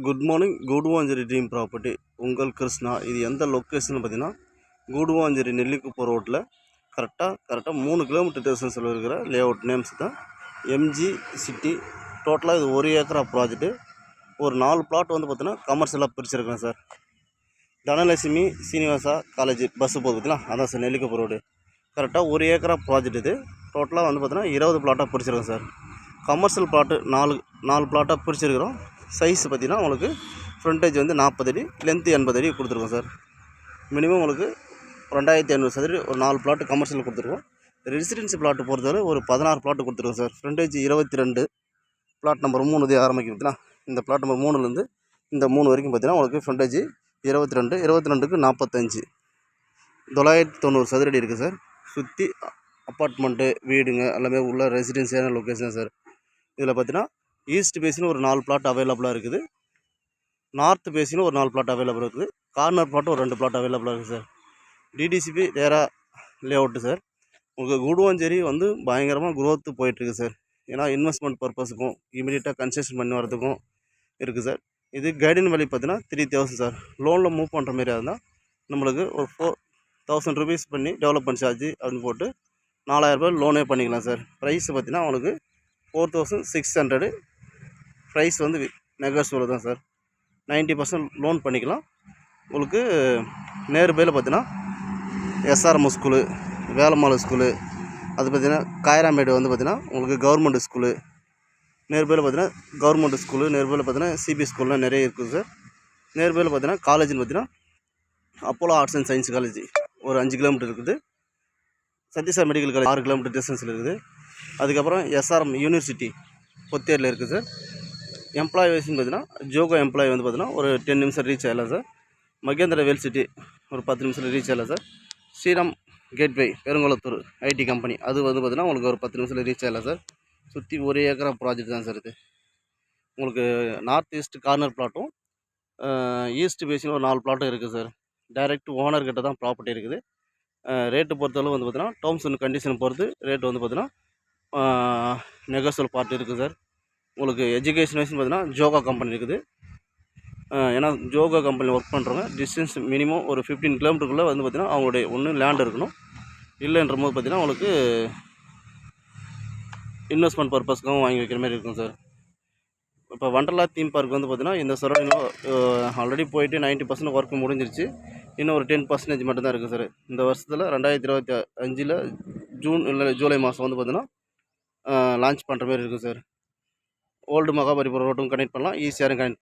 Good morning Guduvanchery dream property உங்கள் கிருஷ்ணா. இது எந்த லொக்கேஷன் பார்த்தீங்கன்னா கூடுவாஞ்சேரி நெல்லிக்குப்பம் ரோட்டில் கரெக்டாக 3 கிலோமீட்டர் டிஸ்டன்ஸில் இருக்கிற லே அவுட் நேம்ஸ் தான் எம்ஜி சிட்டி. டோட்டலாக இது 1 ஏக்கரா ப்ராஜெக்ட்டு. ஒரு 4 பிளாட் வந்து பார்த்தீங்கன்னா கமர்ஷியலாக பிரிச்சிருக்கேன் sir. Dhanalakshmi Srinivasa college bus போகுது பார்த்தீங்களா, அதான் சார் நெல்லிக்குப்பம் ரோடு. கரெக்டாக 1 ஏக்கரா ப்ராஜெக்ட் இது. டோட்டலாக வந்து பார்த்தீங்கன்னா 20 பிளாட்டாக பிரிச்சிருக்கேன் சார். கமர்ஷியல் பிளாட்டு 4 பிளாட்டாக பிரிச்சிருக்கிறோம். சைஸ் பார்த்திங்கன்னா உங்களுக்கு ஃப்ரண்டேஜ் வந்து 40 அடி, லென்த்து 80 அடி கொடுத்துருக்கோம் சார். மினிமம் உங்களுக்கு 2500 சதுர ஒரு 4 பிளாட்டு கமர்ஷியல் கொடுத்துருக்கோம். ரெசிடென்சி பிளாட்டு பொறுத்தவரை ஒரு 16 பிளாட்டு கொடுத்துருக்கோம் சார். ஃப்ரண்டேஜ் 22, பிளாட் நம்பர் 3 இது ஆரம்பிக்கும் பார்த்தீங்கன்னா, இந்த பிளாட் நம்பர் 3லேருந்து இந்த 3 வரைக்கும் பார்த்தீங்கன்னா உங்களுக்கு ஃப்ரண்டேஜ் 22, 22க்கு 45, 990 சதுர அடி இருக்குது சார். சுற்றி அப்பார்ட்மெண்ட்டு வீடுங்க எல்லாமே உள்ள ரெசிடென்சியான லொக்கேஷன் சார். இதில் பார்த்தீங்கன்னா ஈஸ்ட் பேசின்னு ஒரு 4 பிளாட் அவைலபிளாக இருக்குது. நார்த் பேசின்னு ஒரு 4 பிளாட் அவைலபிளாக இருக்குது. கார்னர் பிளாட்டு ஒரு 2 பிளாட் அவைலபிளாக இருக்குது சார். டிடிசிபி நேரா லே அவுட்டு சார். உங்களுக்கு கூடுவாஞ்சேரி வந்து பயங்கரமாக குரோத்து போயிட்டுருக்கு சார். ஏன்னா இன்வெஸ்ட்மெண்ட் பர்பஸுக்கும் இமீடியட்டாக கன்ஸ்ட்ரக்ஷன் பண்ணி வரதுக்கும் இருக்குது சார். இது கைடன் வேல்யூ பார்த்தீங்கன்னா 3000 சார். லோனில் மூவ் பண்ணுற மாதிரியா இருந்தால் நம்மளுக்கு ஒரு 4000 ருபீஸ் பண்ணி டெவலப்மெண்ட் சார்ஜ் அப்படின்னு போட்டு 4000 ரூபாய் லோனே பண்ணிக்கலாம் சார். ப்ரைஸ் பார்த்தீங்கன்னா உங்களுக்கு 4600. ப்ரைஸ் வந்து நெகோஷியபிள் தான் சார். 90% லோன் பண்ணிக்கலாம். உங்களுக்கு நேர்பையில் பார்த்தீங்கன்னா எஸ்ஆர்எம் ஸ்கூலு, வேலம்மாள் ஸ்கூலு, அது பார்த்திங்கன்னா காயராமேடு வந்து பார்த்திங்கன்னா உங்களுக்கு கவர்மெண்ட் ஸ்கூலு, நேர்பையில் பார்த்தீங்கன்னா கவர்மெண்ட் ஸ்கூலு, நேர்பையில் பார்த்தீங்கன்னா சிபி ஸ்கூல்லாம் நிறைய இருக்குது சார். நேர்பையில் பார்த்தீங்கன்னா காலேஜ்னு பார்த்தீங்கன்னா Apollo arts and science college ஒரு 5 கிலோமீட்டர் இருக்குது. சத்யசாய் மெடிக்கல் காலேஜ் 6 கிலோமீட்டர் டிஸ்டன்ஸில் இருக்குது. அதுக்கப்புறம் எஸ்ஆர்எம் யூனிவர்சிட்டி பொத்தேரியில் இருக்குது சார். எம்ப்ளாய் வைஸ்ன்னு பார்த்தீங்கன்னா ஜோகோ எம்ப்ளாய் வந்து பார்த்தீங்கன்னா ஒரு 10 நிமிஷம் ரீச் ஆகலாம் சார். மகேந்திர வேல் சிட்டி ஒரு 10 நிமிஷத்தில் ரீச் ஆகலாம் சார். Sriram gateway Perungalathur IT company அது வந்து பார்த்தீங்கன்னா உங்களுக்கு ஒரு 10 நிமிஷத்தில் ரீச் ஆகலாம் சார். சுற்றி 1 ஏக்கரா ப்ராஜெக்ட் தான் சார் இது. உங்களுக்கு நார்த் ஈஸ்ட் கார்னர் பிளாட்டும் ஈஸ்ட் பேசின்னு ஒரு 4 பிளாட்டும் இருக்குது சார். டைரெக்ட் ஓனர்கிட்ட தான் ப்ராப்பர்ட்டி இருக்குது. ரேட்டு பொறுத்தளவு வந்து பார்த்தீங்கன்னா டேர்ம்ஸ் அண்ட் கண்டிஷன் பொறுத்து ரேட்டு வந்து பார்த்தீங்கன்னா நெகோஷியபிள் பார்ட் இருக்குது சார். உங்களுக்கு எஜுகேஷன் வைஸ்னு பார்த்தீங்கன்னா ஜோகா கம்பெனி இருக்குது. ஏன்னா ஜோகா கம்பெனியில் ஒர்க் பண்ணுறவங்க டிஸ்டன்ஸ் மினிமம் ஒரு 15 கிலோமீட்டருக்குள்ளே வந்து பார்த்திங்கன்னா அவங்களுடைய ஒன்று லேண்ட் இருக்கணும். இல்லைன்ற போது பார்த்திங்கன்னா உங்களுக்கு இன்வெஸ்ட்மெண்ட் பர்பஸ்க்காகவும் வாங்கி வைக்கிற மாதிரி இருக்கும் சார். இப்போ வண்டர்லா தீம் பார்க் வந்து பார்த்திங்கன்னா இந்த சரௌண்டிங்கில் ஆல்ரெடி போயிட்டு 90% ஒர்க் முடிஞ்சிருச்சு. இன்னும் ஒரு 10% மட்டும்தான் இருக்குது சார். இந்த வருஷத்தில் 2025 ஜூன் இல்லை ஜூலை மாதம் வந்து பார்த்திங்கன்னா லான்ச் பண்ணுற மாதிரி இருக்குது சார். ஓல்டு மகாபலிபுரம் ரோட்டும் கனெக்ட் பண்ணலாம், ஈஸியாகவும் கனெக்ட்